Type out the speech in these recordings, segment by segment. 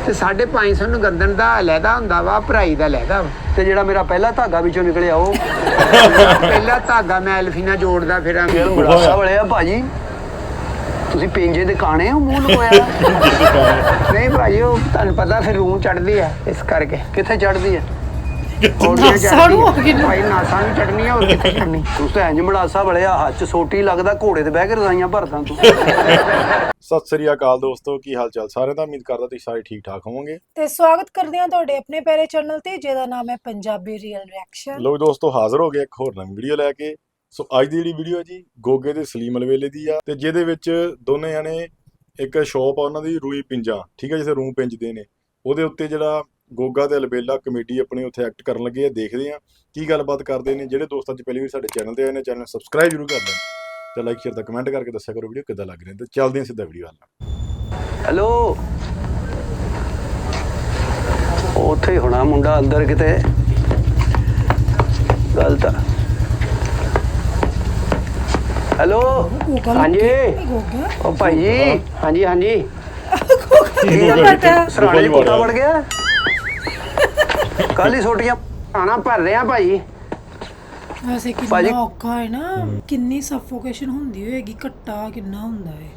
ਤੇ 550 ਨੂੰ ਗੰਦਣ ਦਾ ਲਹਿਦਾ ਹੁੰਦਾ ਵਾ, ਭਰਾਈ ਦਾ ਲਹਿਦਾ ਵਾ। ਤੇ ਜਿਹੜਾ ਮੇਰਾ ਪਹਿਲਾ ਧਾਗਾ ਵਿੱਚੋਂ ਨਿਕਲਿਆ ਉਹ ਪਹਿਲਾ ਧਾਗਾ ਮੈਂ ਐਲਫੀਨਾ ਜੋੜਦਾ ਫਿਰਾਂ। ਫਿਰ ਮੁਰਾਸਾ ਵਾਲੇ ਆ ਭਾਜੀ, ਤੁਸੀਂ ਪਿੰਜੇ ਦੇ ਕਾਣੇ ਹੋ ਮੂੰਹ ਲਗਾਇਆ। ਨਹੀਂ ਭਾਜੀ, ਉਹ ਤੁਹਾਨੂੰ ਪਤਾ ਫਿਰ ਰੂਹ ਚੜਦੀ ਆ, ਇਸ ਕਰਕੇ। ਕਿੱਥੇ ਚੜਦੀ ਹੈ? ਨਾਸਾਂ ਨੂੰ ਭਾਈ, ਨਾਸਾਂ ਨੂੰ ਚੜਨੀ ਆ, ਹੋਰ ਕਿੱਥੇ ਚੜਨੀ। ਤੂੰ ਤਾਂ ਇੰਜ ਮੁਰਾਸਾ ਵਾਲੇ ਆ, ਹੱਥ 'ਚ ਸੋਟੀ ਲੱਗਦਾ, ਘੋੜੇ ਤੇ ਬਹਿ ਕੇ ਰਜ਼ਾਈਆਂ ਭਰਦਾ ਤੂੰ। ਸਤਿ ਸ੍ਰੀ ਅਕਾਲ ਦੋਸਤੋ, ਕੀ ਹਾਲ ਚਾਲ ਸਾਰਿਆਂ ਦਾ। ਉਮੀਦ ਕਰਦਾ ਤੁਸੀਂ ਸਾਰੇ ਠੀਕ ਠਾਕ ਹੋਵੋਗੇ ਤੇ ਸਵਾਗਤ ਕਰਦੇ ਹਾਂ ਤੁਹਾਡੇ ਆਪਣੇ ਪਿਆਰੇ ਚੈਨਲ ਤੇ, ਜਿਹਦਾ ਨਾਮ ਹੈ ਪੰਜਾਬੀ ਰੀਅਲ ਰਿਐਕਸ਼ਨ। ਲੋ ਦੋਸਤੋ, ਹਾਜ਼ਰ ਹੋ ਗਏ ਇੱਕ ਹੋਰ ਨਵੀਂ ਵੀਡੀਓ ਲੈ ਕੇ। ਸੋ ਅੱਜ ਦੀ ਜਿਹੜੀ ਵੀਡੀਓ ਹੈ ਜੀ, ਗੋਗੇ ਦੇ ਸਲੀਮ ਅਲਵੇਲੇ ਦੀ ਆ, ਤੇ ਜਿਹਦੇ ਵਿੱਚ ਦੋਨੇ ਜਾਣੇ ਇੱਕ ਸ਼ੌਪ ਆ ਉਹਨਾਂ ਦੀ, ਰੂਈ ਪਿੰਜਾਂ, ਠੀਕ ਹੈ, ਜਿੱਥੇ ਰੂਹ ਪਿੰਜਦੇ ਨੇ, ਉਹਦੇ ਉੱਤੇ ਜਿਹੜਾ ਗੋਗਾ ਤੇ ਅਲਬੇਲਾ ਕਮੇਡੀ ਆਪਣੇ ਉੱਥੇ ਐਕਟ ਕਰਨ ਲੱਗੇ ਆ। ਦੇਖਦੇ ਆ ਕੀ ਗੱਲਬਾਤ ਕਰਦੇ ਨੇ। ਜਿਹੜੇ ਦੋਸਤਾਂ ਅੱਜ ਪਹਿਲੀ ਵਾਰ ਸਾਡੇ ਚੈਨਲ ਤੇ ਆਏ ਨੇ, ਚੈਨਲ ਸਬਸਕ੍ਰਾਈਬ ਜ਼ਰੂਰ ਕਰ ਦੇਣ ਤੇ ਲਾਈਕ ਸ਼ੇਅਰ ਦਾ ਕਮੈਂਟ ਕਰਕੇ ਦੱਸਿਆ ਕਰੋ ਵੀਡੀਓ ਕਿੱਦਾਂ ਲੱਗ ਰਹੀ ਹੈ। ਤੇ ਚੱਲਦੇ ਹਾਂ ਸਿੱਧਾ ਵੀਡੀਓ ਵੱਲ। ਹੈਲੋ, ਉੱਥੇ ਹੀ ਹੋਣਾ ਮੁੰਡਾ ਅੰਦਰ ਕਿਤੇ। ਗੱਲ ਤਾਂ ਹੈਲੋ, ਹਾਂਜੀ ਉਹ ਭਾਈ ਜੀ, ਹਾਂਜੀ ਹਾਂਜੀ। ਸਰਾਣੇ ਕੋਟਾ ਵੜ ਗਿਆ। ਕੱਲ ਹੀ ਛੋਟੀਆਂ ਖਾਣਾ ਭਰ ਰਿਹਾ ਭਾਜੀ। ਵੈਸੇ ਕਿੰਨਾ ਔਖਾ ਹੈ ਨਾ, ਕਿੰਨੀ ਸਫੋਕੇਸ਼ਨ ਹੁੰਦੀ ਹੋਏਗੀ, ਘੱਟਾ ਕਿੰਨਾ ਹੁੰਦਾ ਹੈ।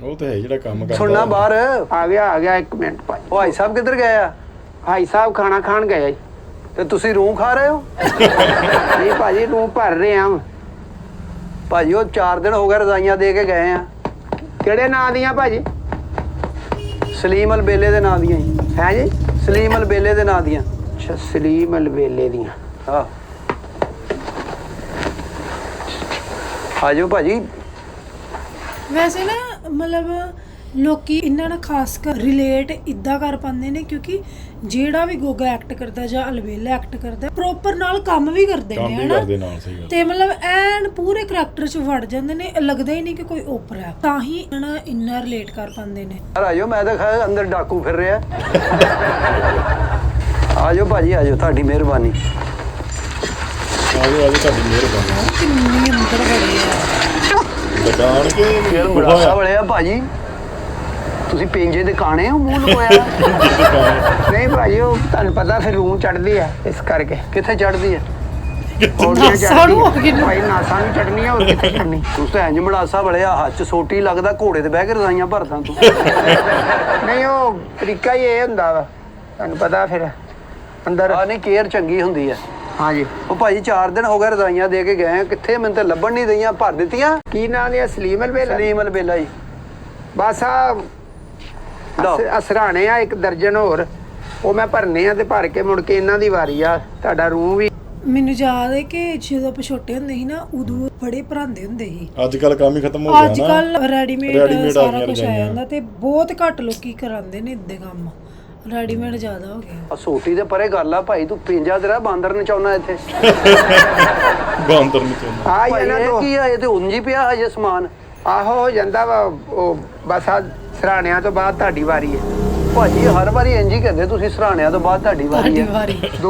ਉਹ ਤਾਂ ਹੈ ਜਿਹੜਾ ਕੰਮ ਕਰਦਾ। ਸੁਣਨਾ ਬਾਹਰ ਆ ਗਿਆ, ਇੱਕ ਮਿੰਟ ਭਾਈ। ਭਾਈ ਸਾਹਿਬ ਕਿੱਧਰ ਗਏ ਆ? ਭਾਈ ਸਾਹਿਬ ਖਾਣਾ ਖਾਣ ਗਏ। ਤੇ ਤੁਸੀਂ ਰੂਹ ਖਾ ਰਹੇ ਹੋ? ਨਹੀਂ ਭਾਜੀ, ਰੂਹ ਭਰ ਰਹੇ ਆ ਭਾਜੀ ਉਹ 4 ਦਿਨ ਹੋ ਗਏ ਰਜ਼ਾਈਆਂ ਦੇ ਕੇ ਗਏ ਆ। ਕਿਹੜੇ ਨਾਂ ਦੀਆਂ ਭਾਜੀ? ਸਲੀਮ ਅਲਬੇਲੇ ਦੇ ਨਾਂ ਦੀਆਂ ਜੀ। ਹੈ ਜੀ, ਸਲੀਮ ਅਲਬੇਲੇ ਦੇ ਨਾਂ ਦੀਆਂ। ਅੱਛਾ, ਸਲੀਮ ਅਲਵੇਲੇ ਦੀਆਂ। ਹਾਂ, ਆਜੋ ਭਾਜੀ। ਵੈਸੇ ਨਾ ਮਤਲਬ ਲੋਕੀ ਇਹਨਾਂ ਨਾਲ ਖਾਸ ਕਰ ਰਿਲੇਟ ਇਦਾਂ ਕਰ ਪਾਉਂਦੇ ਨੇ, ਕਿਉਂਕਿ ਜਿਹੜਾ ਵੀ ਗੋਗਾ ਐਕਟ ਕਰਦਾ ਜਾਂ ਅਲਬੇਲਾ ਐਕਟ ਕਰਦਾ, ਪ੍ਰੋਪਰ ਨਾਲ ਕੰਮ ਵੀ ਕਰਦੇ ਨੇ, ਹਨਾ। ਤੇ ਮਤਲਬ ਐਨ ਪੂਰੇ ਕਰੈਕਟਰ 'ਚ ਵੜ ਜਾਂਦੇ ਨੇ, ਲੱਗਦਾ ਹੀ ਨਹੀਂ ਕਿ ਕੋਈ ਓਪਰਾ ਹੈ, ਤਾਂ ਹੀ ਇੰਨਾ ਰਿਲੇਟ ਕਰ ਪਾਉਂਦੇ ਨੇ। ਆਜੋ, ਮੈਂ ਤਾਂ ਖਾ ਅੰਦਰ ਡਾਕੂ ਫਿਰ ਰਿਹਾ। ਆਜੋ ਭਾਜੀ, ਆਜੋ, ਤੁਹਾਡੀ ਮਿਹਰਬਾਨੀ। ਆਜੋ ਤੁਹਾਡੀ ਮਿਹਰਬਾਨੀ। ਕਿੰਨੀ ਅੰਦਰ ਬੜੇ ਆ ਦੁਕਾਨ ਕੇ ਫਿਰ ਮੁਰਾਸਾ ਵਾਲੇ ਆ ਭਾਜੀ, ਤੁਸੀਂ ਪਿੰਜੇ ਦੇ ਕਾਣੇ ਹੋ ਮੂੰਹ ਲਗਾਇਆ। ਨਹੀਂ ਭਾਜੀ, ਉਹ ਤੁਹਾਨੂੰ ਪਤਾ ਫਿਰ ਰੂਹ ਚੜਦੀ ਆ, ਇਸ ਕਰਕੇ। ਕਿੱਥੇ ਚੜਦੀ ਹੈ? ਨਾਸਾਂ ਨੂੰ ਭਾਈ, ਨਾਸਾਂ ਨੂੰ ਚੜਨੀ ਆ, ਹੋਰ ਕਿੱਥੇ ਚੜਨੀ। ਤੂੰ ਤਾਂ ਇੰਜ ਮੁਰਾਸਾ ਵਾਲੇ ਆ, ਹੱਥ 'ਚ ਸੋਟੀ ਲੱਗਦਾ, ਘੋੜੇ ਤੇ ਬਹਿ ਕੇ ਰਜ਼ਾਈਆਂ ਭਰਦਾ ਤੂੰ। ਨਹੀਂ, ਉਹ ਤਰੀਕਾ ਹੀ ਇਹ ਹੁੰਦਾ ਵਾ, ਤੁਹਾਨੂੰ ਪਤਾ ਫਿਰ ਅੰਦਰ। ਆ ਨਹੀਂ, ਕੇਅਰ ਚੰਗੀ ਹੁੰਦੀ ਹੈ। ਹਾਂਜੀ। ਉਹ ਭਾਜੀ 4 ਦਿਨ ਹੋ ਗਏ ਰਜ਼ਾਈਆਂ ਦੇ ਕੇ ਗਏ ਆ, ਕਿੱਥੇ? ਮੈਨੂੰ ਤਾਂ ਲੱਭਣ ਨਹੀਂ ਦਈਆਂ, ਭਰ ਦਿੱਤੀਆਂ। ਕੀ ਨਾਂ ਦੀ? ਸਲੀਮ ਅਲਵੇਲਾ। ਸਲੀਮ ਅਲਬੇਲਾ ਜੀ। ਬਸ ਅਸਰਾਣੇ ਆ ਇੱਕ ਦਰਜਨ ਹੋਰ, ਉਹ ਮੈਂ ਭਰਨੇ ਆ, ਤੇ ਭਰ ਕੇ ਮੁੜ ਕੇ ਇਹਨਾਂ ਦੀ ਵਾਰੀ ਆ। ਤੁਹਾਡਾ ਰੂਹ ਵੀ। ਮੈਨੂੰ ਯਾਦ ਹੈ ਕਿ ਜਦੋਂ ਆਪਾਂ ਛੋਟੇ ਹੁੰਦੇ ਸੀ ਨਾ, ਉਦੋਂ ਬੜੇ ਭਰਾਂਦੇ ਹੁੰਦੇ ਸੀ। ਅੱਜ ਕੱਲ ਕੰਮ ਹੀ ਖਤਮ ਹੋ ਗਿਆ ਨਾ। ਅੱਜ ਕੱਲ ਰੈਡੀਮੇਡ ਸਾਰਾ ਕੁਝ ਆ ਜਾਂਦਾ, ਤੇ ਬਹੁਤ ਘੱਟ ਲੋਕੀ ਕਰਾਉਂਦੇ ਨੇ ਇੱਦੇ ਕੰਮ। ਰੈਡੀਮੇਡ ਜ਼ਿਆਦਾ ਹੋ ਗਿਆ। ਆ ਸੋਟੀ ਦੇ ਪਰੇ ਗੱਲ ਆ ਭਾਈ, ਤੂੰ ਪਿੰਜਾ ਤੇਰਾ ਬਾਂਦਰ ਨਚਾਉਣਾ ਇੱਥੇ। ਬਾਂਦਰ ਨਚਾਉਣਾ ਆ ਭਾਈ ਇਹਨਾਂ ਇਹ ਕੀ ਆ? ਇਹ ਤੇ ਉਂਝ ਹੀ ਪਿਆ ਹਜੇ ਸਮਾਨ। ਆਹੋ ਹੋ ਜਾਂਦਾ ਵਾ। ਉਹ ਬਸ ਆ ਸਰਾਣਿਆਂ ਤੋਂ ਬਾਅਦ ਤੁਹਾਡੀ ਵਾਰੀ ਹੈ ਭਾਜੀ। ਹਰ ਵਾਰੀ ਇੰਝ ਹੀ ਕਰਦੇ ਤੁਸੀਂ, ਸਰਾਣਿਆਂ ਤੋਂ ਬਾਅਦ ਤੁਹਾਡੀ ਵਾਰੀ ਹੈ।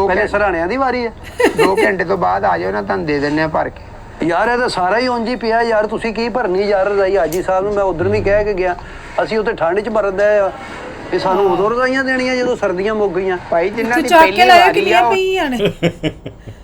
ਪਹਿਲੇ ਸਰਾਣਿਆਂ ਦੀ ਵਾਰੀ ਹੈ। 2 ਘੰਟੇ ਤੋਂ ਬਾਅਦ ਆ ਜਾਓ ਨਾ, ਤੁਹਾਨੂੰ ਦੇ ਦਿੰਨੇ ਆ ਭਰ ਕੇ। ਯਾਰ ਇਹ ਤਾਂ ਸਾਰਾ ਹੀ ਉਂਝ ਹੀ ਪਿਆ ਯਾਰ, ਤੁਸੀਂ ਕੀ ਭਰਨੀ ਯਾਰ ਰਜ਼ਾਈ? ਹਾਜੀ ਸਾਹਿਬ ਨੂੰ ਮੈਂ ਉਧਰ ਵੀ ਕਹਿ ਕੇ ਗਿਆ, ਅਸੀਂ ਉੱਥੇ ਠੰਡ 'ਚ ਭਰਦਾ ਆ। ਇਹ ਸਾਨੂੰ ਉਦੋਂ ਰਜ਼ਾਈਆਂ ਦੇਣੀਆਂ ਜਦੋਂ ਸਰਦੀਆਂ ਮੁੱਕ ਗਈਆਂ। ਭਾਈ ਜਿੰਨਾਂ ਦੀ ਚੱਕ ਪਹਿਲੀ ਕੇ ਲਾਇਆ ਵਾਰੀ ਕਿੰਨੀਆਂ ਆ, ਪਈਆਂ ਨੇ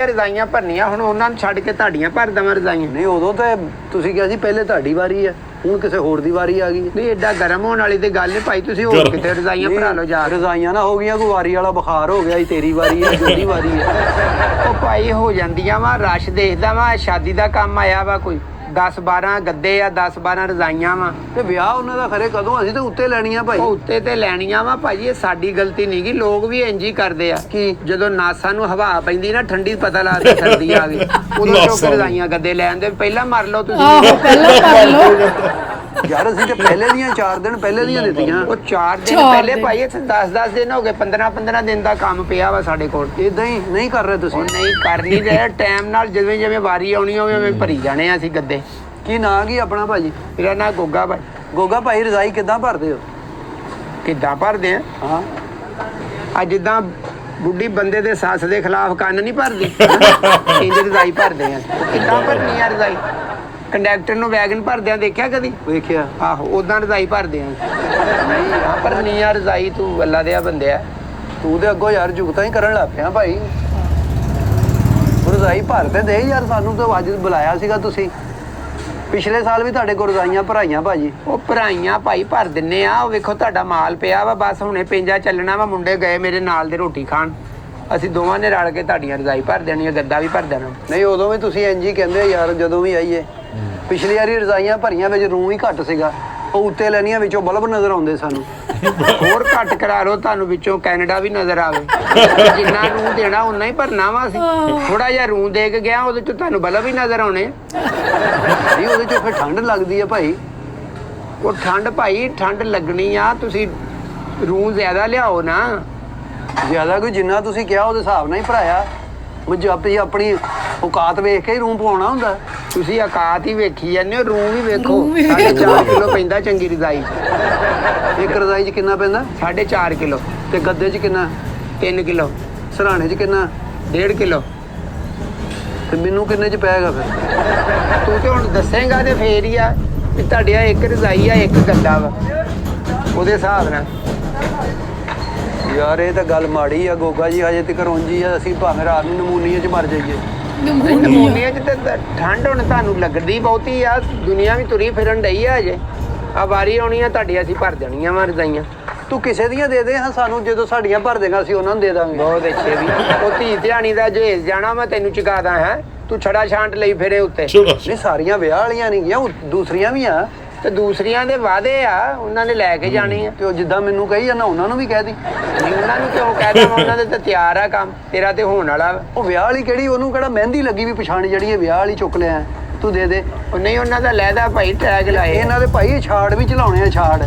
ਰਜ਼ਾਈਆਂ ਭਰਨੀਆਂ, ਹੁਣ ਉਹਨਾਂ ਨੂੰ ਛੱਡ ਕੇ ਤੁਹਾਡੀਆਂ ਭਰ ਦੇਵਾਂ ਰਜ਼ਾਈਆਂ। ਨਹੀਂ, ਉਦੋਂ ਤਾਂ ਤੁਸੀਂ ਕਿਹਾ ਸੀ ਪਹਿਲੇ ਤੁਹਾਡੀ ਵਾਰੀ ਹੈ, ਹੁਣ ਕਿਸੇ ਹੋਰ ਦੀ ਵਾਰੀ ਆ ਗਈ। ਨਹੀਂ, ਏਡਾ ਗਰਮ ਹੋਣ ਵਾਲੀ ਤੇ ਗੱਲ ਨਹੀਂ ਭਾਈ, ਤੁਸੀਂ ਹੋਰ ਕਿਤੇ ਰਜ਼ਾਈਆਂ ਭਰਾ ਲਓ ਜਾ ਕੇ। ਰਜ਼ਾਈਆਂ ਨਾ ਹੋ ਗਈਆਂ, ਕੋਈ ਵਾਰੀ ਵਾਲਾ ਬੁਖਾਰ ਹੋ ਗਿਆ, ਤੇਰੀ ਵਾਰੀ ਹੈ, ਜੋਦੀ ਵਾਰੀ ਹੈ। ਉਹ ਭਾਈ ਹੋ ਜਾਂਦੀਆਂ ਵਾ, ਰਸ਼ ਦੇਖਦਾ ਵਾ, ਸ਼ਾਦੀ ਦਾ ਕੰਮ ਆਇਆ ਵਾ, ਕੋਈ 10-12 ਗੱਦੇ ਆ, 10-12 ਰਜ਼ਾਈਆਂ ਵਾ। ਤੇ ਵਿਆਹ ਉਹਨਾਂ ਦਾ ਖਰੇ ਕਦੋਂ? ਅਸੀਂ ਤਾਂ ਉੱਤੇ ਲੈਣੀਆਂ ਭਾਈ। ਉਹ ਉੱਤੇ ਤੇ ਲੈਣੀਆਂ ਵਾ ਭਾਜੀ, ਇਹ ਸਾਡੀ ਗਲਤੀ ਨਹੀਂ ਗੀ। ਲੋਕ ਵੀ ਇੰਜ ਹੀ ਕਰਦੇ ਆ ਕਿ ਜਦੋਂ ਨਾਸਾਂ ਨੂੰ ਹਵਾ ਪੈਂਦੀ ਨਾ ਠੰਡੀ, ਪਤਾ ਲੱਗਦਾ ਸਰਦੀ ਆ ਗਈ, ਉਦੋਂ ਚੁੱਕ ਰਜ਼ਾਈਆਂ ਗੱਦੇ ਲੈ ਆਂਦੇ। ਪਹਿਲਾਂ ਮਰ ਲਓ ਤੁਸੀਂ। ਆਹੋ, ਪਹਿਲਾਂ ਕਰ ਲਓ ਯਾਰ ਅਸੀਂ ਤੇ ਪਹਿਲੇ ਦੀਆਂ 4 ਦਿਨ ਪਹਿਲੇ ਦੀਆਂ ਦਿੱਤੀਆਂ। ਉਹ 4 ਦਿਨ ਪਹਿਲੇ ਭਾਈ, ਇੱਥੇ 10-10 ਦਿਨ ਹੋ ਗਏ, 15-15 ਦਿਨ ਦਾ ਕੰਮ ਪਿਆ ਵਾ ਸਾਡੇ ਕੋਲ। ਇਦਾਂ ਹੀ ਨਹੀਂ ਕਰ ਰਹੇ ਤੁਸੀਂ? ਉਹ ਨਹੀਂ ਕਰ ਨਹੀਂ ਰਹੇ, ਟਾਈਮ ਨਾਲ ਜਿਵੇਂ ਜਿਵੇਂ ਵਾਰੀ ਆਉਣੀ ਹੋਵੇ ਉਵੇਂ ਭਰੀ ਜਾਣੇ ਆ ਅਸੀਂ ਗੱਦੇ। ਕੀ ਨਾਂ ਕੀ ਆਪਣਾ ਭਾਜੀ? ਮੇਰਾ ਨਾਂ ਗੋਗਾ ਭਾਈ। ਗੋਗਾ ਭਾਈ, ਰਜ਼ਾਈ ਕਿੱਦਾਂ ਭਰਦੇ ਹੋ? ਕਿੱਦਾਂ ਭਰਦੇ ਆ? ਹਾਂ, ਆ ਜਿੱਦਾਂ ਬੁੱਢੀ ਬੰਦੇ ਦੇ ਸੱਸ ਦੇ ਖਿਲਾਫ ਕੰਨ ਨਹੀਂ ਭਰਦੀ, ਇੰਜ ਰਜ਼ਾਈ ਭਰਦੇ ਆ। ਕਿੱਦਾਂ ਭਰਨੀ ਆ ਰਜ਼ਾਈ? ਕੰਡਕਟਰ ਨੂੰ ਵੈਗਨ ਭਰਦਿਆਂ ਦੇਖਿਆ ਕਦੀ? ਵੇਖਿਆ। ਆਹੋ ਉਦਾਂ ਰਜ਼ਾਈ ਭਰਦੇ ਆ। ਨਹੀਂ ਆ ਪਰ ਨਹੀਂ ਆ ਰਜ਼ਾਈ ਤੂੰ ਅੱਲਾ ਦਿਆ ਬੰਦਿਆ। ਤੂੰ ਤੇ ਅੱਗੋਂ ਯਾਰ ਜੁਗਤਾਂ ਹੀ ਕਰਨ ਲੱਗ ਪਿਆ ਭਾਈ। ਰਜ਼ਾਈ ਭਰ ਤੇ ਦੇ ਯਾਰ, ਸਾਨੂੰ ਤਾਂ ਅੱਜ ਬੁਲਾਇਆ ਸੀਗਾ ਤੁਸੀਂ। ਪਿਛਲੇ ਸਾਲ ਵੀ ਤੁਹਾਡੇ ਕੋਲ ਰਜ਼ਾਈਆਂ ਭਰਾਈਆਂ ਭਾਜੀ। ਉਹ ਭਰਾਈਆਂ ਭਾਈ ਭਰ ਦਿੰਨੇ ਆ। ਉਹ ਵੇਖੋ ਤੁਹਾਡਾ ਮਾਲ ਪਿਆ ਵਾ, ਬਸ ਹੁਣੇ ਪਿੰਜਾ ਚੱਲਣਾ ਵਾ। ਮੁੰਡੇ ਗਏ ਮੇਰੇ ਨਾਲ ਦੇ ਰੋਟੀ ਖਾਣ, ਅਸੀਂ ਦੋਵਾਂ ਨੇ ਰਲ ਕੇ ਤੁਹਾਡੀਆਂ ਰਜ਼ਾਈ ਭਰ ਦੇਣੀ ਆ, ਗੱਦਾ ਵੀ ਭਰ ਦੇਣਾ। ਨਹੀਂ ਉਦੋਂ ਵੀ ਤੁਸੀਂ ਇੰਝ ਹੀ ਕਹਿੰਦੇ ਯਾਰ, ਜਦੋਂ ਵੀ ਆਈਏ। ਪਿਛਲੀ ਵਾਰੀ ਰਜ਼ਾਈਆਂ ਭਰੀਆਂ ਵਿੱਚ ਰੂਮ ਹੀ ਘੱਟ ਸੀਗਾ, ਉਹ ਉੱਤੇ ਲੈਣੀਆਂ ਵਿੱਚੋਂ ਬਲਬ ਨਜ਼ਰ ਆਉਂਦੇ ਸਾਨੂੰ। ਹੋਰ ਘੱਟ ਕਰਾ ਲਓ, ਤੁਹਾਨੂੰ ਵਿੱਚੋਂ ਕੈਨੇਡਾ ਵੀ ਨਜ਼ਰ ਆਵੇ। ਜਿੰਨਾ ਰੂੰ ਦੇਣਾ ਉਨਾ ਹੀ ਭਰਨਾ ਵਾ ਅਸੀਂ। ਥੋੜਾ ਜਿਹਾ ਰੂੰ ਦੇ ਕੇ ਗਿਆ, ਉਹਦੇ ਚ ਤੁਹਾਨੂੰ ਬਲਬ ਹੀ ਨਜ਼ਰ ਆਉਣੇ। ਨਹੀਂ ਉਹਦੇ ਚ ਫਿਰ ਠੰਡ ਲੱਗਦੀ ਆ ਭਾਈ। ਉਹ ਠੰਡ ਭਾਈ ਠੰਡ ਲੱਗਣੀ ਆ, ਤੁਸੀਂ ਰੂੰ ਜ਼ਿਆਦਾ ਲਿਆਓ ਨਾ। ਜ਼ਿਆਦਾ ਕੋਈ ਜਿੰਨਾ ਤੁਸੀਂ ਕਿਹਾ ਉਹਦੇ ਹਿਸਾਬ ਨਾਲ ਹੀ ਭਰਾਇਆ। ਮੁਝੇ ਆਪਣੀ ਔਕਾਤ ਵੇਖ ਕੇ ਹੀ ਰੂਮ ਪਵਾਉਣਾ ਹੁੰਦਾ। ਤੁਸੀਂ ਔਕਾਤ ਹੀ ਵੇਖੀ ਜਾਂਦੇ ਹੋ, ਰੂੰ ਵੀ ਵੇਖੋ। 4.5 ਕਿਲੋ ਪੈਂਦਾ ਚੰਗੀ ਰਜ਼ਾਈ 'ਚ। ਇੱਕ ਰਜ਼ਾਈ 'ਚ ਕਿੰਨਾ ਪੈਂਦਾ? 4.5 ਕਿਲੋ। ਤੇ ਗੱਦੇ 'ਚ ਕਿੰਨਾ? 3 ਕਿਲੋ। ਸਰਾਣੇ 'ਚ ਕਿੰਨਾ? 1.5 ਕਿਲੋ। ਤੇ ਮੈਨੂੰ ਕਿੰਨੇ 'ਚ ਪਏਗਾ ਫਿਰ? ਤੂੰ ਤੇ ਹੁਣ ਦੱਸੇਗਾ ਤੇ ਫੇਰ ਹੀ ਆ ਵੀ ਤੁਹਾਡੇ ਆ ਇੱਕ ਰਜ਼ਾਈ ਆ, ਇੱਕ ਗੱਦਾ ਵਾ, ਉਹਦੇ ਹਿਸਾਬ ਨਾਲ। ਯਾਰ ਇਹ ਤਾਂ ਗੱਲ ਮਾੜੀ ਆ ਗੋਗਾ ਜੀ, ਹਜੇ ਤੱਕ ਰੋਂਜੀ ਆ। ਅਸੀਂ ਭਾਵੇਂ ਰਾਤ ਨੂੰ ਨਮੂਨੀਏ 'ਚ ਮਰ ਜਾਈਏ। ਨਮੂਨੀਆ 'ਚ ਤੇ ਠੰਡ ਹੁਣ ਤੁਹਾਨੂੰ ਲੱਗਦੀ ਬਹੁਤੀ ਆ। ਦੁਨੀਆ ਵੀ ਤੁਰੀ ਫਿਰਨ ਡਈ ਆ ਅਜੇ। ਆ ਵਾਰੀ ਆਉਣੀ ਆ ਤੁਹਾਡੀ, ਅਸੀਂ ਭਰ ਦੇਣੀਆਂ ਵਾ ਰਜ਼ਾਈਆਂ। ਤੂੰ ਕਿਸੇ ਦੀਆਂ ਦੇ ਦੇ ਹਾਂ ਸਾਨੂੰ, ਜਦੋਂ ਸਾਡੀਆਂ ਭਰ ਦੇਗਾ ਅਸੀਂ ਉਹਨਾਂ ਨੂੰ ਦੇ ਦਾਂਗੇ। ਬਹੁਤ ਅੱਛੇ ਵੀ। ਉਹ ਧੀ ਧਿਆਣੀ ਦਾ ਜਹੇਜ਼ ਜਾਣਾ ਮੈਂ ਤੈਨੂੰ ਚੁਕਾ ਦਾਂ। ਹੈ ਤੂੰ ਛੜਾ ਛਾਂਟ ਲਈ ਫਿਰੇ ਉੱਤੇ। ਨਹੀਂ ਸਾਰੀਆਂ ਵਿਆਹ ਵਾਲੀਆਂ ਨਹੀਂ ਗੀਆਂ, ਉਹ ਦੂਸਰੀਆਂ ਵੀ ਆ। ਤੇ ਦੂਸਰੀਆਂ ਦੇ ਵਾਅਦੇ ਆ, ਉਹਨਾਂ ਨੇ ਲੈ ਕੇ ਜਾਣੀ ਆ। ਤੇ ਉਹ ਜਿੱਦਾਂ ਮੈਨੂੰ ਕਹੀ ਜਾਂਦਾ ਉਹਨਾਂ ਨੂੰ ਵੀ ਕਹਿ ਦੀ। ਨਹੀਂ ਉਹਨਾਂ ਨੂੰ ਕਿਉਂ ਕਹਿਦਾ, ਉਹਨਾਂ ਦੇ ਤਾਂ ਤਿਆਰ ਆ ਕੰਮ, ਤੇਰਾ ਤੇ ਹੋਣ ਵਾਲਾ ਵਾ। ਉਹ ਵਿਆਹ ਵਾਲੀ ਕਿਹੜੀ, ਉਹਨੂੰ ਕਿਹੜਾ ਮਹਿੰਦੀ ਲੱਗੀ ਵੀ ਪਛਾਣ ਜਿਹੜੀ ਇਹ ਵਿਆਹ ਵਾਲੀ ਚੁੱਕ ਲਿਆ ਤੂੰ ਦੇ ਦੇ। ਉਹ ਨਹੀਂ ਉਹਨਾਂ ਦਾ ਲੈਦਾ ਭਾਈ ਟੈਗ ਲਾਏ। ਇਹਨਾਂ ਦੇ ਭਾਈ ਛਾੜ ਵੀ ਚਲਾਉਣੇ ਆ। ਛਾੜ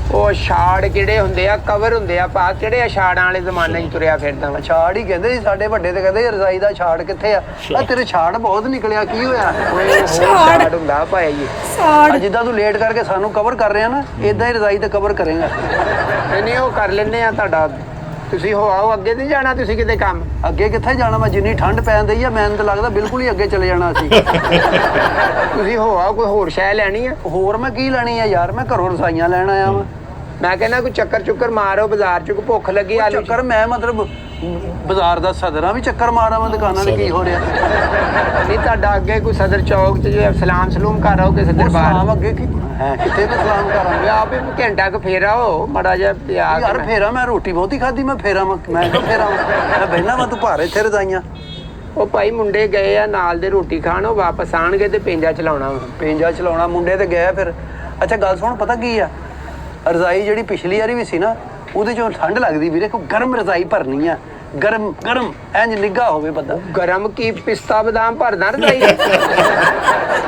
ਉਹ ਛਾੜ ਕਿਹੜੇ ਹੁੰਦੇ ਆ? ਕਵਰ ਹੁੰਦੇ ਆ ਪਾ। ਕਿਹੜੇ ਆ ਛਾੜਾਂ ਵਾਲੇ ਜ਼ਮਾਨੇ 'ਚ ਤੁਰਿਆ ਫਿਰਦਾ ਵਾ? ਛਾੜ ਹੀ ਕਹਿੰਦੇ ਸੀ ਸਾਡੇ ਵੱਡੇ, ਤੇ ਕਹਿੰਦੇ ਰਜ਼ਾਈ ਦਾ ਛਾੜ ਕਿੱਥੇ ਆ? ਆ ਤੇਰੇ ਛਾੜ ਬਹੁਤ ਨਿਕਲਿਆ, ਕੀ ਹੋਇਆ? ਛਾੜ ਹੁੰਦਾ ਭਾਈ ਜੀ। ਆ ਜਿੱਦਾਂ ਤੂੰ ਲੇਟ ਕਰਕੇ ਸਾਨੂੰ ਕਵਰ ਕਰ ਰਿਹਾ ਨਾ, ਇਦਾਂ ਹੀ ਰਜ਼ਾਈ ਤੇ ਕਵਰ ਕਰੇਗਾ। ਨਹੀਂ ਉਹ ਕਰ ਲੈਂਦੇ ਆ ਤੁਹਾਡਾ। ਤੁਸੀਂ ਹੋ ਆਓ, ਅੱਗੇ ਨਹੀਂ ਜਾਣਾ ਤੁਸੀਂ ਕਿਤੇ ਕੰਮ? ਅੱਗੇ ਕਿੱਥੇ ਜਾਣਾ? ਮੈਂ ਜਿੰਨੀ ਠੰਡ ਪੈਣ ਦਈ ਆ, ਮੈਨੂੰ ਤਾਂ ਲੱਗਦਾ ਬਿਲਕੁਲ ਹੀ ਅੱਗੇ ਚਲੇ ਜਾਣਾ ਅਸੀਂ। ਤੁਸੀਂ ਹੋ ਆਓ, ਕੋਈ ਹੋਰ ਸ਼ੈ ਲੈਣੀ ਆ? ਹੋਰ ਮੈਂ ਕੀ ਲੈਣੀ ਆ ਯਾਰ, ਮੈਂ ਘਰੋਂ ਰਜ਼ਾਈਆਂ ਲੈਣ ਆਇਆ ਵਾਂ। ਮੈਂ ਕਹਿੰਦਾ ਕੋਈ ਚੱਕਰ ਚੁੱਕਰ ਮਾਰੋ ਬਾਜ਼ਾਰ 'ਚ, ਕੋਈ ਭੁੱਖ ਲੱਗੀ ਆਲੂ ਚੱਕਰ ਮੈਂ ਮਤਲਬ ਬਾਜ਼ਾਰ ਦਾ ਸਦਰਾਂ ਵੀ ਚੱਕਰ ਮਾਰਾਂ ਮੈਂ, ਦੁਕਾਨਾਂ ਤੇ ਕੀ ਹੋ ਰਿਹਾ? ਨਹੀਂ ਤੁਹਾਡਾ ਅੱਗੇ ਕੋਈ ਸਦਰ ਚੌਕ 'ਚ ਜੇ ਸਲਾਮ ਸਲੂਮ ਕਰ ਆਓ ਕਿਸੇ ਦਰਬਾਰ। ਸਲਾਮ ਅੱਗੇ ਕੀ ਹੈ? ਕਿੱਥੇ ਮੈਂ ਸਲਾਮ ਕਰਾਂਗੇ? ਆਪ ਹੀ ਘੰਟਾ ਕੁ ਫੇਰ ਆਓ ਮਾੜਾ ਜਿਹਾ ਪਿਆਰ। ਯਾਰ ਫੇਰਾ ਮੈਂ ਰੋਟੀ ਬਹੁਤੀ ਖਾਧੀ, ਮੈਂ ਫੇਰਾ ਮੈਂ ਕਿਉਂ ਫੇਰਾ? ਮੈਂ ਬਹਿਣਾ ਵਾ, ਤੂੰ ਭਾਰ ਇੱਥੇ ਰਜ਼ਾਈਆਂ। ਉਹ ਭਾਈ ਮੁੰਡੇ ਗਏ ਆ ਨਾਲ ਦੇ ਰੋਟੀ ਖਾਣ, ਉਹ ਵਾਪਸ ਆਣਗੇ ਤੇ ਪੇਂਜਾ ਚਲਾਉਣਾ ਵਾ। ਪੇਂਜਾ ਚਲਾਉਣਾ? ਮੁੰਡੇ ਤੇ ਗਏ ਫਿਰ। ਅੱਛਾ ਗੱਲ ਸੁਣ, ਪਤਾ ਕੀ ਆ, ਰਜ਼ਾਈ ਜਿਹੜੀ ਪਿਛਲੀ ਵਾਰੀ ਵੀ ਸੀ ਨਾ, ਉਹਦੇ ਚੋਂ ਠੰਡ ਲੱਗਦੀ ਵੀਰੇ। ਕੋਈ ਗਰਮ ਰਜ਼ਾਈ ਭਰਨੀ ਆ, ਗਰਮ ਗਰਮ ਇੰਜ ਨਿੱਘਾ ਹੋਵੇ ਬੰਦਾ। ਗਰਮ ਕੀ ਪਿਸਤਾ ਬਦਾਮ ਭਰਦਾ ਰਜ਼ਾਈ?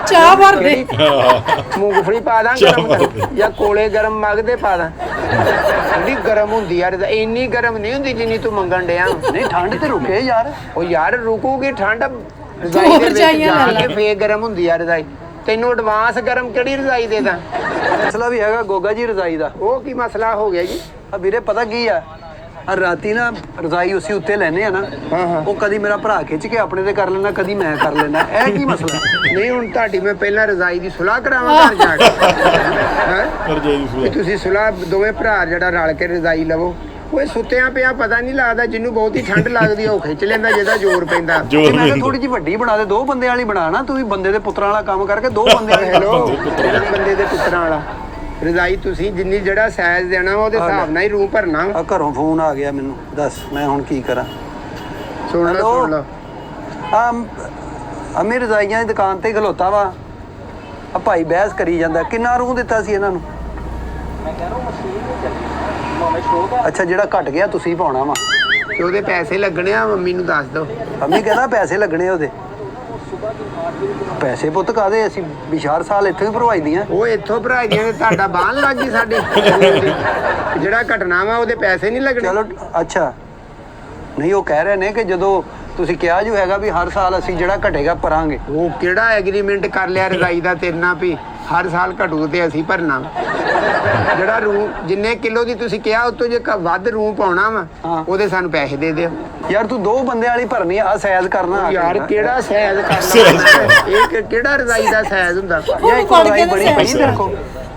ਚਾਹ ਭਰ ਦੇ। ਮੂੰਗਫਲੀ ਪਾ ਦਾਂ ਗਰਮ ਜਾਂ ਕੋਲੇ ਗਰਮ ਮਗਦੇ ਪਾ ਦਾਂ? ਜਿਹੜੀ ਗਰਮ ਹੁੰਦੀ ਯਾਰ, ਇੰਨੀ ਗਰਮ ਨਹੀਂ ਹੁੰਦੀ ਜਿੰਨੀ ਤੂੰ ਮੰਗਣ ਡਿਆ। ਨਹੀਂ ਠੰਡ ਤੇ ਰੁਕੇ ਯਾਰ। ਉਹ ਯਾਰ ਰੁਕੂਗੀ ਠੰਡ, ਰਜ਼ਾਈ ਦੇ ਵਿੱਚ ਜਾ ਕੇ ਫੇਰ ਗਰਮ ਹੁੰਦੀ ਆ ਰਜ਼ਾਈ। ਤੈਨੂੰ ਐਡਵਾਂਸ ਗਰਮ ਕਿਹੜੀ ਰਜ਼ਾਈ ਦੇ ਦਾਂ? ਮਸਲਾ ਵੀ ਹੈਗਾ ਗੋਗਾ ਜੀ ਰਜ਼ਾਈ ਦਾ। ਉਹ ਕੀ ਮਸਲਾ ਹੋ ਗਿਆ ਜੀ? ਆ ਵੀਰੇ ਪਤਾ ਕੀ ਆ, ਰਾਤੀ ਨਾ ਰਜ਼ਾਈ ਉਸੇ ਉੱਤੇ ਲੈਨੇ ਆ ਨਾ, ਉਹ ਕਦੀ ਮੇਰਾ ਭਰਾ ਖਿੱਚ ਕੇ ਆਪਣੇ ਤੇ ਕਰ ਲੈਂਦਾ, ਕਦੀ ਮੈਂ ਕਰ ਲੈਂਦਾ। ਇਹ ਕੀ ਮਸਲਾ? ਨਹੀਂ ਹੁਣ ਤੁਹਾਡੀ ਮੈਂ ਪਹਿਲਾਂ ਰਜ਼ਾਈ ਦੀ ਸੁਲਾਹ ਕਰਾਵਾਂ ਘਰ ਜਾ ਕੇ। ਹੈਂ? ਤੁਸੀਂ ਸੁਲਾਹ ਦੋਵੇਂ ਭਰਾ ਜਿਹੜਾ ਰਲ ਕੇ ਰਜ਼ਾਈ ਲਵੋ। ਉਹ ਸੁੱਤਿਆਂ ਪਿਆ ਪਤਾ ਨਹੀਂ ਲੱਗਦਾ, ਜਿਹਨੂੰ ਬਹੁਤੀ ਠੰਡ ਲੱਗਦੀ ਆ ਉਹ ਖਿੱਚ ਲੈਂਦਾ, ਜਿਹਦਾ ਜ਼ੋਰ ਪੈਂਦਾ। ਮੈਂ ਕਿਹਾ ਥੋੜੀ ਜਿਹੀ ਵੱਡੀ ਬਣਾ ਦੇ, 2 ਬੰਦੇ ਵਾਲੀ ਬਣਾਣਾ। ਤੂੰ ਵੀ ਬੰਦੇ ਦੇ ਪੁੱਤਰਾਂ ਵਾਲਾ ਕੰਮ ਕਰਕੇ 2 ਬੰਦੇ ਵਾਲੀ। ਹੈਲੋ, ਬੰਦੇ ਦੇ ਪੁੱਤਰਾਂ ਵਾਲਾ ਰਜ਼ਾਈ ਤੁਸੀਂ ਜਿੰਨੀ ਜਿਹੜਾ ਸਾਈਜ਼ ਦੇਣਾ ਉਹਦੇ ਹਿਸਾਬ ਨਾਲ ਹੀ ਰੂਹ ਭਰਨਾ। ਆ ਘਰੋਂ ਫੋਨ ਆ ਗਿਆ ਮੈਨੂੰ, ਦੱਸ ਮੈਂ ਹੁਣ ਕੀ ਕਰਾਂ? ਸੁਣ ਲਓ ਆ ਮੇਰੀ ਰਜ਼ਾਈਆਂ ਦੀ ਦੁਕਾਨ ਤੇ ਖਲੋਤਾ ਵਾ, ਆ ਭਾਈ ਬਹਿਸ ਕਰੀ ਜਾਂਦਾ। ਕਿੰਨਾ ਰੂਹ ਦਿੱਤਾ ਸੀ ਇਹਨਾਂ ਨੂੰ? ਅੱਛਾ ਜਿਹੜਾ ਘਟ ਗਿਆ ਤੁਸੀਂ ਪਾਉਣਾ ਵਾ? ਤੇ ਉਹਦੇ ਪੈਸੇ ਲੱਗਣੇ ਆ, ਮੰਮੀ ਨੂੰ ਦੱਸ ਦਿਓ। ਮੰਮੀ ਕਹਿੰਦਾ ਪੈਸੇ ਲੱਗਣੇ ਉਹਦੇ। ਪੈਸੇ ਪੁੱਤ ਕਾਦੇ? ਅਸੀਂ ਵਿਚਾਰ ਸਾਲ ਇੱਥੇ ਵੀ ਭਰਵਾਈ ਦੀਆਂ। ਉਹ ਇੱਥੋਂ ਭਰਾਈ ਦੀਆਂ, ਤੁਹਾਡਾ ਬਾਹਨ ਲੱਗ ਗਈ ਸਾਡੇ। ਜਿਹੜਾ ਘਟਨਾ ਵਾ ਉਹਦੇ ਪੈਸੇ ਨਹੀਂ ਲੱਗਣੇ। ਚਲੋ ਅੱਛਾ, ਨਹੀਂ ਉਹ ਕਹਿ ਰਹੇ ਨੇ ਕਿ ਜਦੋਂ ਤੁਸੀਂ ਕਿਹਾ ਜੋ ਹੈਗਾ ਵੀ ਹਰ ਸਾਲ ਅਸੀਂ ਜਿਹੜਾ ਘਟੇਗਾ ਭਰਾਂਗੇ। ਉਹ ਕਿਹੜਾ ਐਗਰੀਮੈਂਟ ਕਰ ਲਿਆ ਰਜ਼ਾਈ ਦਾ ਤੇਰੇ ਨਾਲ ਵੀ ਹਰ ਸਾਲ ਘਟੂ ਤੇ ਅਸੀਂ ਭਰਨਾ ਜਿਹੜਾ ਰੂ ਜਿੰਨੇ ਕਿਲੋ ਦੀ ਤੁਸੀਂ ਕਿਹਾ ਉਹ ਤੋਂ ਜੇ ਵੱਧ ਰੂ ਪਾਉਣਾ ਵਾ ਉਹਦੇ ਸਾਨੂੰ ਪੈਸੇ ਦੇ ਦਿਓ। ਯਾਰ ਤੂੰ 2 ਬੰਦੇ ਵਾਲੀ ਭਰਨੀ ਆ ਸਾਈਜ਼ ਕਰਨਾ ਯਾਰ ਕਿਹੜਾ ਸਾਈਜ਼ ਕਰਨਾ ਇਹ ਕਿਹੜਾ ਰਜ਼ਾਈ ਦਾ ਸਾਈਜ਼ ਹੁੰਦਾ ਇਹ ਇੱਕ ਰਜ਼ਾਈ ਬੜੀ ਪਈ ਦੇਖੋ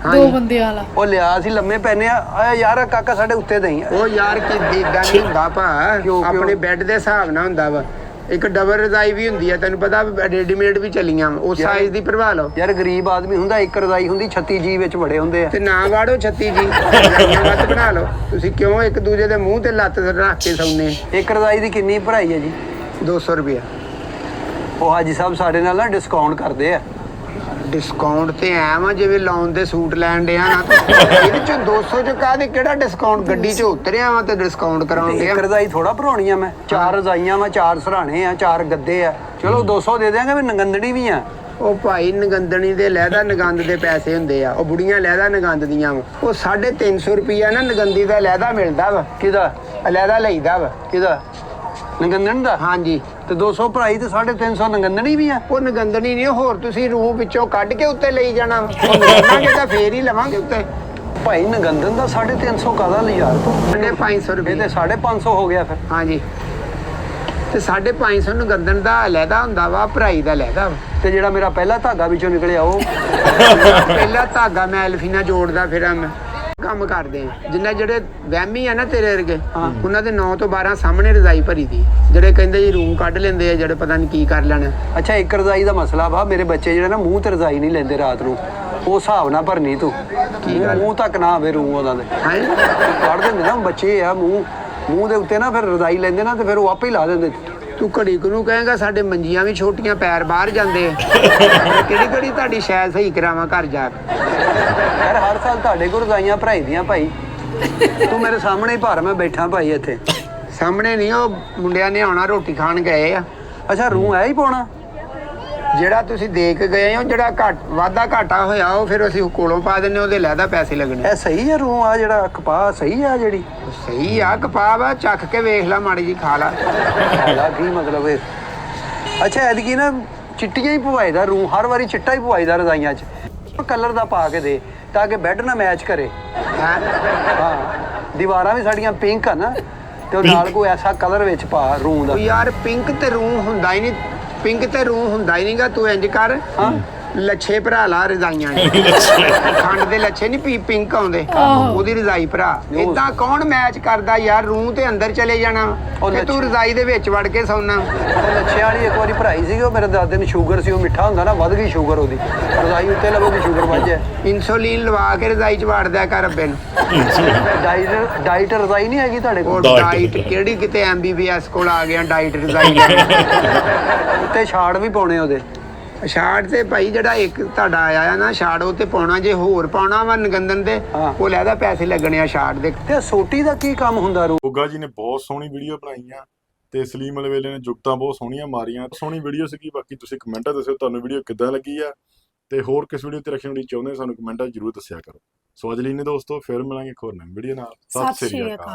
2 ਬੰਦਿਆਂ ਵਾਲਾ ਉਹ ਲਿਆ ਸੀ ਲੰਮੇ ਪੈਨੇ ਆ ਯਾਰ ਕਾਕਾ ਸਾਡੇ ਉੱਤੇ ਦਈ ਉਹ ਯਾਰ ਕੀ ਇਦਾਂ ਨਹੀਂ ਹੁੰਦਾ ਭਾ ਆਪਣੇ ਬੈੱਡ ਦੇ ਹਿਸਾਬ ਨਾਲ ਹੁੰਦਾ ਵਾ ਇੱਕ ਡਬਲ ਰਜ਼ਾਈ ਵੀ ਹੁੰਦੀ ਆ ਤੈਨੂੰ ਪਤਾ ਰੈਡੀਮੇਡ ਵੀ ਚੱਲੀਆਂ ਉਸ ਸਾਈਜ਼ ਦੀ ਭਰਵਾ ਲਓ ਯਾਰ ਗਰੀਬ ਆਦਮੀ ਹੁੰਦਾ ਇੱਕ ਰਜ਼ਾਈ ਹੁੰਦੀ 36 ਜੀ ਵਿੱਚ ਬੜੇ ਹੁੰਦੇ ਆ ਤੇ ਨਾ ਵਾੜੋ 36 ਜੀ ਰਜ਼ਾਈਆਂ ਵੱਧ ਬਣਾ ਲਓ ਤੁਸੀਂ ਕਿਉਂ ਇੱਕ ਦੂਜੇ ਦੇ ਮੂੰਹ ਤੇ ਲੱਤ ਰੱਖ ਕੇ ਸੌਂਦੇ ਇੱਕ ਰਜ਼ਾਈ ਦੀ ਕਿੰਨੀ ਭਰਾਈ ਹੈ ਜੀ 200 ਰੁਪਇਆ ਉਹ ਹਾਜੀ ਸਾਹਿਬ ਸਾਡੇ ਨਾਲ ਨਾ ਡਿਸਕਾਊਂਟ ਕਰਦੇ ਆ ਡਿਸਕਾਊਂਟ ਤੇ ਐ ਵਾ ਜਿਵੇਂ ਲਾਉਣ ਦੇ ਸੂਟ ਲੈਣ ਡਿਆ ਨਾ ਇਹਦੇ ਚ 200 ਚ ਕਾਹਦੇ ਕਿਹੜਾ ਡਿਸਕਾਊਂਟ ਗੱਡੀ ਚ ਉਤਰਿਆ ਵਾ ਤੇ ਡਿਸਕਾਊਂਟ ਕਰਾਉਣ ਇੱਕ ਡਿਆ ਰਜ਼ਾਈ ਥੋੜਾ ਭਰਾਉਣੀ ਆ ਮੈਂ 4 ਰਜ਼ਾਈਆਂ ਵਾ 4 ਸਰਾਣੇ ਆ 4 ਗੱਦੇ ਆ ਚਲੋ 200 ਦੇ ਦਿਆਂਗੇ ਵੀ ਨਗੰਦੜੀ ਵੀ ਆ ਉਹ ਭਾਈ ਨਗੰਦਣੀ ਦੇ ਲਹਿਦਾ ਨਗੰਦ ਦੇ ਪੈਸੇ ਹੁੰਦੇ ਆ ਉਹ ਬੁੜੀਆਂ ਲਹਿਦਾ ਨਗੰਦ ਦੀਆਂ ਵਾ ਉਹ 350 ਰੁਪਈਆ ਨਾ ਨਗੰਦੀ ਦਾ ਲਹਿਦਾ ਮਿਲਦਾ ਵਾ ਕਿਹਦਾ ਲਹਿਦਾ ਲਈਦਾ ਵਾ ਕਿਹਦਾ ਨਗੰਦਣ ਦਾ ਹਾਂਜੀ ਤੇ 200 ਭਰਾਈ ਤੇ 350 ਨਗੰਦਣੀ ਵੀ ਆ ਉਹ ਨਗੰਦਣੀ ਨਹੀਂ ਹੋਰ ਤੁਸੀਂ ਰੂਹ ਵਿੱਚੋਂ ਕੱਢ ਕੇ ਉੱਤੇ ਲਈ ਜਾਣਾ ਉਹ ਨਗੰਦਾਂਗੇ ਤਾਂ ਫੇਰ ਹੀ ਲਵਾਂਗੇ ਉੱਤੇ ਭਾਈ ਨਗੰਦਨ ਦਾ 350 ਕਾਹਦਾ ਲਈ ਯਾਰ ਤੂੰ 550 ਰੁਪਏ ਇਹ ਤੇ 550 ਹੋ ਗਿਆ ਫਿਰ ਹਾਂਜੀ ਤੇ 550 ਨਗੰਦਣ ਦਾ ਲਹਿਦਾ ਹੁੰਦਾ ਵਾ ਭਰਾਈ ਦਾ ਲਹਿਦਾ ਵਾ ਤੇ ਜਿਹੜਾ ਮੇਰਾ ਪਹਿਲਾ ਧਾਗਾ ਵਿੱਚੋਂ ਨਿਕਲਿਆ ਉਹ ਪਹਿਲਾ ਧਾਗਾ ਮੈਂ ਐਲਫੀਨਾ ਜੋੜਦਾ ਫਿਰਾਂ ਮੈਂ ਕੰਮ ਕਰਦੇ ਆ ਜਿੰਨਾ ਜਿਹੜੇ ਵਹਿਮੀ ਆ ਨਾ ਤੇਰੇ ਵਰਗੇ ਉਹਨਾਂ ਦੇ 9 ਤੋਂ 12 ਸਾਹਮਣੇ ਰਜ਼ਾਈ ਭਰੀ ਦੀ ਜਿਹੜੇ ਕਹਿੰਦੇ ਜੀ ਰੂਮ ਕੱਢ ਲੈਂਦੇ ਆ ਜਿਹੜੇ ਪਤਾ ਨਹੀਂ ਕੀ ਕਰ ਲੈਣਾ ਅੱਛਾ ਇੱਕ ਰਜ਼ਾਈ ਦਾ ਮਸਲਾ ਵਾ ਮੇਰੇ ਬੱਚੇ ਜਿਹੜੇ ਨਾ ਮੂੰਹ ਤੇ ਰਜ਼ਾਈ ਨਹੀਂ ਲੈਂਦੇ ਰਾਤ ਨੂੰ ਉਹ ਹਿਸਾਬ ਨਾਲ ਭਰਨੀ ਤੂੰ ਮੂੰਹ ਤੱਕ ਨਾ ਆਵੇ ਰੂਮ ਉਹਨਾਂ ਦੇ ਕੱਢ ਦਿੰਦੇ ਨਾ ਬੱਚੇ ਆ ਮੂੰਹ ਦੇ ਉੱਤੇ ਨਾ ਫਿਰ ਰਜ਼ਾਈ ਲੈਂਦੇ ਨਾ ਤੇ ਫਿਰ ਉਹ ਆਪੇ ਹੀ ਲਾ ਦਿੰਦੇ ਤੂੰ ਘੜੀ ਨੂੰ ਕਹੇਗਾ ਸਾਡੇ ਮੰਜੀਆਂ ਵੀ ਛੋਟੀਆਂ ਪੈਰ ਬਾਹਰ ਜਾਂਦੇ ਆ ਕਿਹੜੀ ਤੁਹਾਡੀ ਸ਼ਾਇਦ ਸਹੀ ਕਰਾਵਾਂ ਘਰ ਜਾ ਕੇ ਯਾਰ ਹਰ ਸਾਲ ਤੁਹਾਡੇ ਕੋਲ ਰਜ਼ਾਈਆਂ ਭਰਾਈ ਦੀਆਂ ਭਾਈ ਤੂੰ ਮੇਰੇ ਸਾਹਮਣੇ ਹੀ ਭਰ ਮੈਂ ਬੈਠਾ ਭਾਈ ਇੱਥੇ ਸਾਹਮਣੇ ਨਹੀਂ ਉਹ ਮੁੰਡਿਆਂ ਨੇ ਆਉਣਾ ਰੋਟੀ ਖਾਣ ਗਏ ਆ ਅੱਛਾ ਰੂੰ ਹੈ ਹੀ ਪਾਉਣਾ ਜਿਹੜਾ ਤੁਸੀਂ ਦੇ ਕੇ ਗਏ ਹੋ ਜਿਹੜਾ ਵਾਧਾ ਘਾਟਾ ਹੋਇਆ ਉਹ ਫਿਰ ਅਸੀਂ ਕੋਲੋਂ ਪਾ ਦਿੰਨੇ ਉਹਦੇ ਲਹਿਦਾ ਪੈਸੇ ਲੱਗਣੇ ਇਹ ਸਹੀ ਹੈ ਰੂੰ ਆ ਜਿਹੜਾ ਕਪਾਹ ਸਹੀ ਆ ਜਿਹੜੀ ਸਹੀ ਆ ਕਪਾਹ ਵਾ ਚੱਕ ਕੇ ਵੇਖ ਲੈ ਮਾੜੀ ਜੀ ਖਾ ਲਾ ਕੀ ਮਤਲਬ ਹੈ ਅੱਛਾ ਐਤਕੀ ਨਾ ਚਿੱਟੀਆਂ ਹੀ ਪਵਾਈਦਾ ਰੂੰ ਹਰ ਵਾਰੀ ਚਿੱਟਾ ਹੀ ਪਵਾਈਦਾ ਰਜ਼ਾਈਆਂ 'ਚ ਕਲਰ ਦਾ ਪਾ ਕੇ ਦੇ ਤਾਂ ਕਿ ਬੈੱਡ ਨਾ ਮੈਚ ਕਰੇ ਹਾਂ ਦੀਵਾਰਾਂ ਵੀ ਸਾਡੀਆਂ ਪਿੰਕ ਆ ਨਾ ਤੇ ਉਹ ਨਾਲ ਕੋਈ ਐਸਾ ਕਲਰ ਵਿੱਚ ਪਾ ਰੂੰ ਦਾ ਯਾਰ ਪਿੰਕ ਤੇ ਰੂੰ ਹੁੰਦਾ ਹੀ ਨਹੀਂ ਪਿੰਕ ਤੇ ਰੂੰ ਹੁੰਦਾ ਹੀ ਨਹੀਂਗਾ ਤੂੰ ਇੰਜ ਕਰ ਲੱਛੇ ਭਰਾ ਲਾ ਰਜ਼ਾਈਆਂ ਖੰਡ ਦੇ ਲੱਛੇ ਨਹੀਂ ਪਿੰਕ ਆਉਂਦੇ ਉਹਦੀ ਰਜ਼ਾਈ ਭਰਾ ਇਦਾਂ ਕੌਣ ਮੈਚ ਕਰਦਾ ਯਾਰ ਰੂੰ ਤੇ ਅੰਦਰ ਚਲੇ ਜਾਣਾ ਤੇ ਤੂੰ ਰਜ਼ਾਈ ਦੇ ਵਿੱਚ ਵੜ ਕੇ ਸੌਣਾ ਲੱਛੇ ਵਾਲੀ ਇੱਕ ਵਾਰੀ ਭਰਾਈ ਸੀਗੀ ਉਹ ਮੇਰੇ ਦਾਦੇ ਨੂੰ ਸ਼ੂਗਰ ਸੀ ਉਹ ਮਿੱਠਾ ਹੁੰਦਾ ਨਾ ਵੱਧ ਗਈ ਸ਼ੂਗਰ ਉਹਦੀ ਰਜ਼ਾਈ ਉੱਤੇ ਲਵੋ ਦੀ ਸ਼ੂਗਰ ਵੱਧ ਜਾਏ ਇਨਸੂਲਿਨ ਲਵਾ ਕੇ ਰਜ਼ਾਈ ਚ ਵੜ ਦਿਆ ਕਰ ਅੱਬੇ ਨੂੰ ਡਾਈਟ ਰਜ਼ਾਈ ਨਹੀਂ ਹੈਗੀ ਤੁਹਾਡੇ ਕੋਲ ਡਾਈਟ ਕਿਹੜੀ ਕਿਤੇ MBBS ਕੋਲ ਆ ਗਿਆ ਡਾਈਟ ਰਜ਼ਾਈ ਉੱਤੇ ਛਾੜ ਵੀ ਪਾਉਣੇ ਉਹਦੇ ਛਾੜ ਤੇ ਭਾਈ ਜਿਹੜਾ ਇੱਕ ਤੁਹਾਡਾ ਆਇਆ ਆ ਨਾ ਛਾੜ ਉਹ ਤੇ ਪਾਉਣਾ ਜੇ ਹੋਰ ਪਾਉਣਾ ਵਾ ਨਗੰਦਨ ਦੇ ਉਹ ਲੈਦਾ ਪੈਸੇ ਲੱਗਣੇ ਆ ਛਾੜ ਦੇ ਤੇ ਸੋਟੀ ਦਾ ਕੀ ਕੰਮ ਹੁੰਦਾ ਗੋਗਾ ਜੀ ਨੇ ਬਹੁਤ ਸੋਹਣੀ ਵੀਡੀਓ ਬਣਾਈ ਆ ਤੇ ਸਲੀਮ ਅਲਵੇਲੇ ਨੇ ਜੁਗਤਾਂ ਬਹੁਤ ਸੋਹਣੀਆਂ ਮਾਰੀਆਂ ਸੋਹਣੀ ਵੀਡੀਓ ਸੀਗੀ ਬਾਕੀ ਤੁਸੀਂ ਕਮੈਂਟਾਂ ਦੱਸਿਓ ਤੁਹਾਨੂੰ ਵੀਡੀਓ ਕਿੱਦਾਂ ਲੱਗੀ ਆ ਤੇ ਹੋਰ ਕਿਸ ਵੀਡੀਓ ਤੇ ਰੱਖਣ ਦੀ ਚਾਹੁੰਦੇ ਸਾਨੂੰ ਕਮੈਂਟਾਂ ਜ਼ਰੂਰ ਦੱਸਿਆ ਕਰੋ ਸੋ ਅੱਜ ਲਈ ਨੇ ਦੋਸਤੋ ਫਿਰ ਮਿਲਾਂਗੇ ਇੱਕ ਹੋਰ ਨਵੀਂ ਵੀਡੀਓ ਨਾਲ ਸਤਿ ਸ਼੍ਰੀ ਅਕਾਲ।